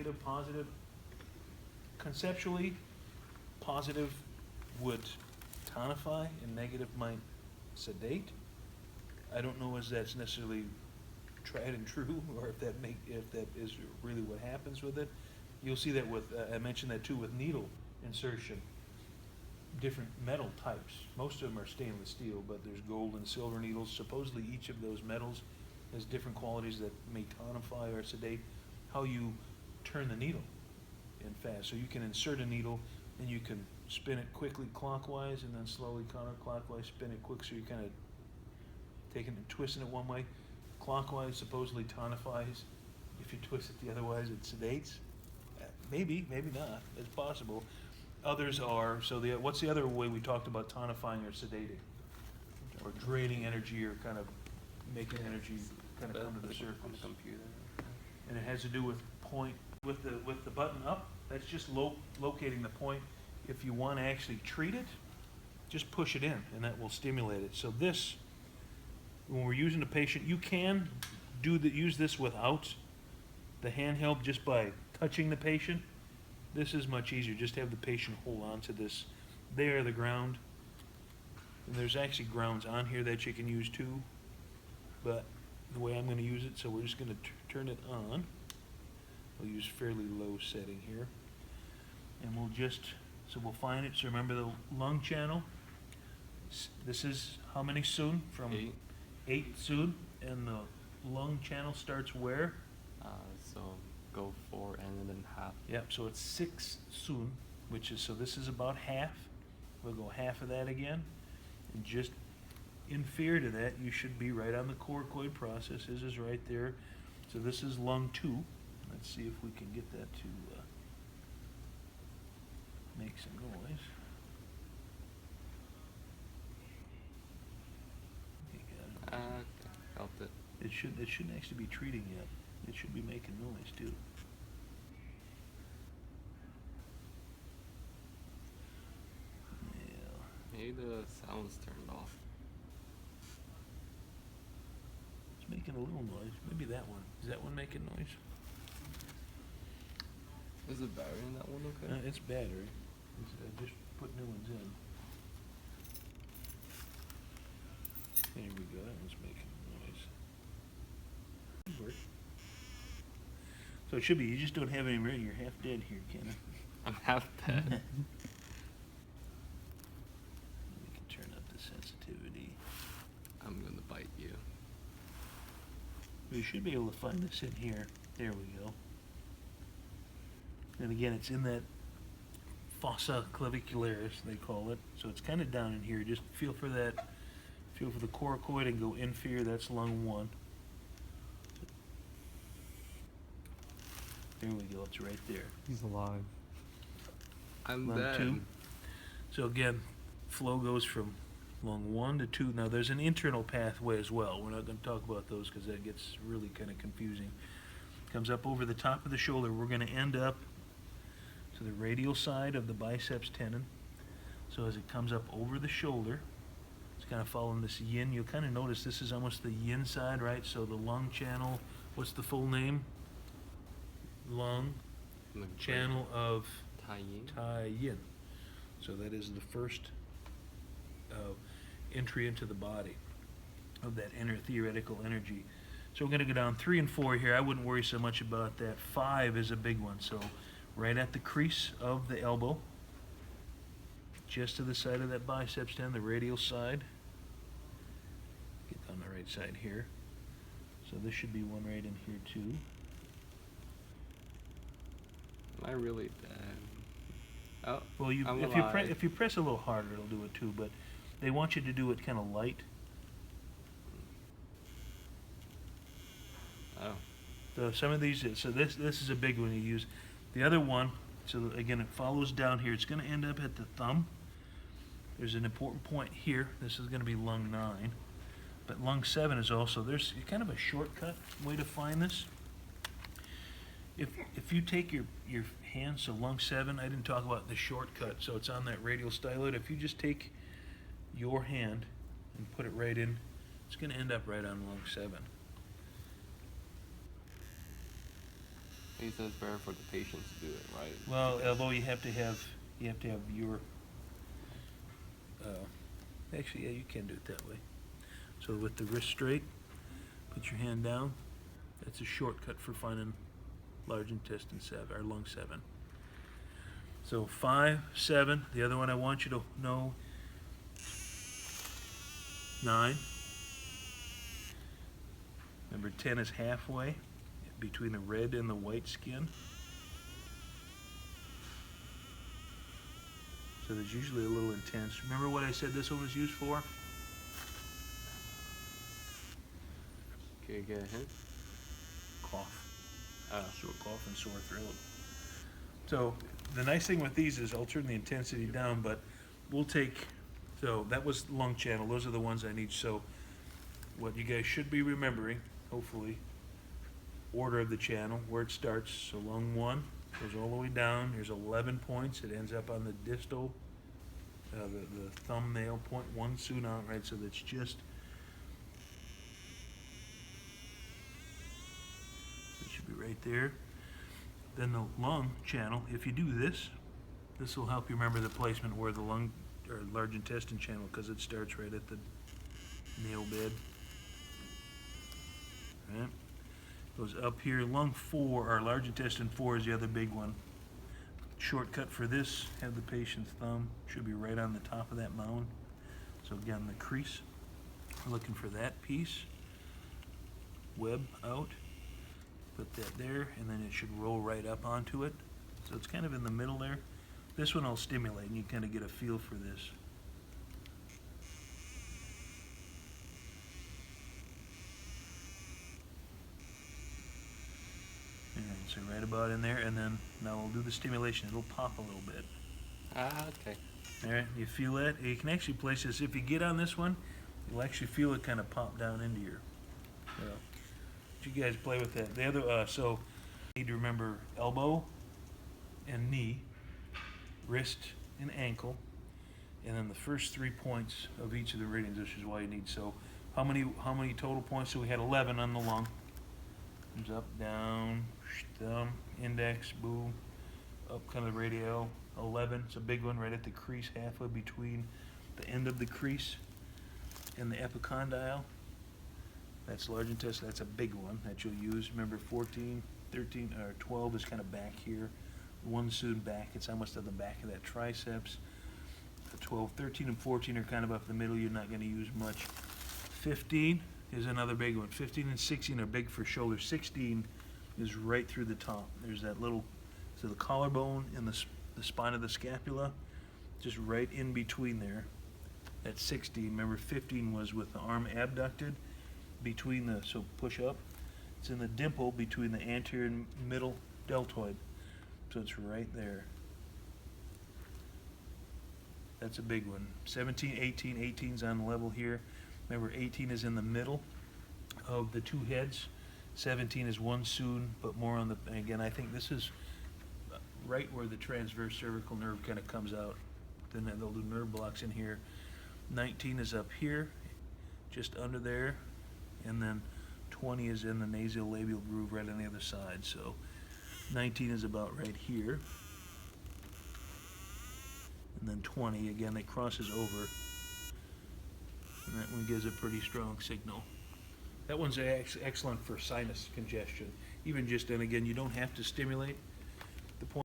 negative, positive. Conceptually, positive would tonify and negative might sedate. I don't know if that's necessarily tried and true, or if that is really what happens with it. You'll see that with, I mentioned that too with needle insertion. Different metal types. Most of them are stainless steel, but there's gold and silver needles. Supposedly each of those metals has different qualities that may tonify or sedate how you turn the needle in fast. So you can insert a needle and you can spin it quickly clockwise and then slowly counterclockwise, spin it quick, so you're kind of taking and twisting it one way. Clockwise supposedly tonifies. If you twist it the other way, it sedates. Maybe, maybe not. It's possible. Others are, so what's the other way we talked about tonifying or sedating? Or draining energy, or kind of making energy kind of come to the surface. On the computer. And it has to do with point, with the button up, that's just locating the point. If you want to actually treat it, just push it in and that will stimulate it. So this, when we're using the patient, you can use this without the handheld, just by touching the patient. This is much easier. Just have the patient hold on to this. There, the ground. And there's actually grounds on here that you can use too. But the way I'm going to use it, so we're just going to turn it on. We'll use fairly low setting here. And we'll just, so we'll find it. So remember the lung channel. This is how many soon? From 8. 8 soon. And the lung channel starts where? So go 4 and then half. Yep, so it's 6 soon, which is, so this is about half. We'll go half of that again. And just inferior to that, you should be right on the coracoid process. This is right there. So this is lung 2. Let's see if we can get that to make some noise. You got it. Felt it. It shouldn't actually be treating yet. It should be making noise too. Yeah. Maybe the sound's turned off. It's making a little noise. Maybe that one. Is that one making noise? Is the battery in that one okay? It's battery. Just put new ones in. There we go. That one's making noise. Work. So it should be. You just don't have any room. You're half dead here, Ken. I'm half dead. We can turn up the sensitivity. I'm gonna bite you. We should be able to find this in here. There we go. And again, it's in that fossa clavicularis, they call it. So it's kind of down in here. Just feel for that. Feel for the coracoid and go inferior. That's lung 1. There we go. It's right there. He's alive. I'm Lung dead. 2. So again, flow goes from lung 1 to 2. Now there's an internal pathway as well. We're not going to talk about those because that gets really kind of confusing. Comes up over the top of the shoulder. We're going to end up to the radial side of the biceps tendon. So as it comes up over the shoulder, it's kind of following this yin. You'll kind of notice this is almost the yin side, right? So the lung channel, what's the full name? Lung channel of Tai Yin. So that is the first entry into the body of that inner theoretical energy. So we're going to go down 3 and 4 here. I wouldn't worry so much about that. 5 is a big one. So right at the crease of the elbow, just to the side of that biceps tendon, the radial side. Get on the right side here. So this should be one right in here too. Am I really dead? Oh, Well, if you press a little harder, it'll do it too. But they want you to do it kind of light. Oh. So some of these, so this is a big one you use. The other one, so again, it follows down here. It's going to end up at the thumb. There's an important point here. This is going to be lung 9. But lung 7 is also, there's kind of a shortcut way to find this. If you take your hand, so lung 7, I didn't talk about the shortcut, so it's on that radial styloid. If you just take your hand and put it right in, it's going to end up right on lung 7. He says better for the patient to do it, right? Well, although you have to have your, actually, yeah, you can do it that way. So with the wrist straight, put your hand down. That's a shortcut for finding large intestine 7, or lung 7. So 5, 7. The other one I want you to know, 9. Remember, 10 is halfway between the red and the white skin. So there's usually a little intense. Remember what I said this one was used for? Okay, go ahead. Cough. Oh. Sore cough and sore throat. So the nice thing with these is I'll turn the intensity down, but we'll take, so that was lung channel. Those are the ones I need. So what you guys should be remembering, hopefully, order of the channel, where it starts. So lung 1 goes all the way down. Here's 11 points. It ends up on the distal, the thumbnail point, 1 soon out, right? So that's just, it should be right there. Then the lung channel, if you do this, this will help you remember the placement where the lung or large intestine channel, because it starts right at the nail bed. Right? Goes up here. Lung 4, or large intestine 4 is the other big one. Shortcut for this, have the patient's thumb, should be right on the top of that mound. So again, the crease, we're looking for that piece. Web out. Put that there, and then it should roll right up onto it. So it's kind of in the middle there. This one will stimulate, and you kind of get a feel for this. Alright, so right about in there, and then now we'll do the stimulation. It'll pop a little bit. Ah, okay. Alright, you feel that? You can actually place this, if you get on this one, you'll actually feel it kind of pop down into your, you guys play with that. The other, so you need to remember elbow and knee, wrist and ankle, and then the first 3 points of each of the ratings, which is why you need. So how many total points? So we had 11 on the lung. Comes up, down, thumb, index, boom, up kind of the radial. 11, it's a big one right at the crease, halfway between the end of the crease and the epicondyle. That's large intestine. That's a big one that you'll use. Remember, 14, 13, or 12 is kind of back here. 1 soon back. It's almost at the back of that triceps. The 12, 13, and 14 are kind of up the middle. You're not going to use much. 15 is another big one. 15 and 16 are big for shoulder. 16 is right through the top. There's that little, so the collarbone and the spine of the scapula, just right in between there. That's 16. Remember, 15 was with the arm abducted between the, so push up. It's in the dimple between the anterior and middle deltoid. So it's right there. That's a big one. 17, 18, 18's on level here. Remember, 18 is in the middle of the 2 heads. 17 is 1 soon, but more on the, again, I think this is right where the transverse cervical nerve kind of comes out. Then they'll do nerve blocks in here. 19 is up here, just under there. And then 20 is in the nasolabial groove right on the other side. So 19 is about right here. And then 20, again, it crosses over. And that one gives a pretty strong signal. That one's excellent for sinus congestion. Even just, and again, you don't have to stimulate.